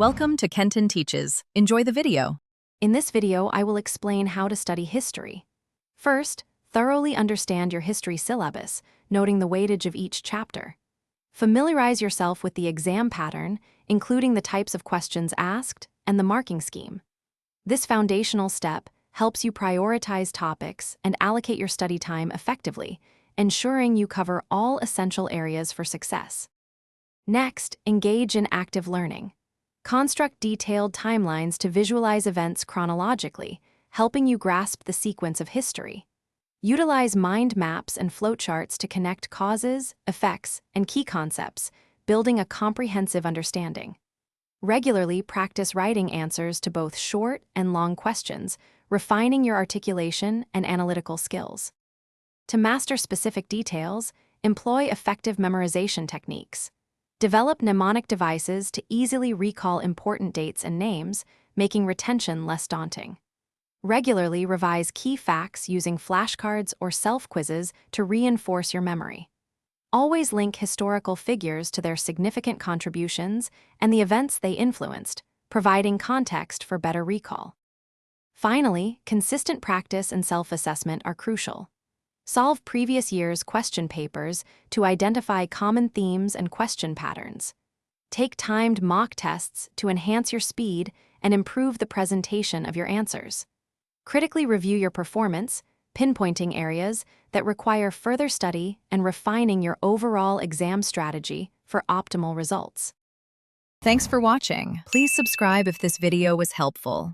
Welcome to Kenton Teaches. Enjoy the video. In this video, I will explain how to study history. First, thoroughly understand your history syllabus, noting the weightage of each chapter. Familiarize yourself with the exam pattern, including the types of questions asked and the marking scheme. This foundational step helps you prioritize topics and allocate your study time effectively, ensuring you cover all essential areas for success. Next, engage in active learning. Construct detailed timelines to visualize events chronologically, helping you grasp the sequence of history. Utilize mind maps and flowcharts to connect causes, effects, and key concepts, building a comprehensive understanding. Regularly practice writing answers to both short and long questions, refining your articulation and analytical skills. To master specific details, employ effective memorization techniques. Develop mnemonic devices to easily recall important dates and names, making retention less daunting. Regularly revise key facts using flashcards or self-quizzes to reinforce your memory. Always link historical figures to their significant contributions and the events they influenced, providing context for better recall. Finally, consistent practice and self-assessment are crucial. Solve previous year's question papers to identify common themes and question patterns. Take timed mock tests to enhance your speed and improve the presentation of your answers. Critically review your performance, pinpointing areas that require further study and refining your overall exam strategy for optimal results. Thanks for watching. Please subscribe if this video was helpful.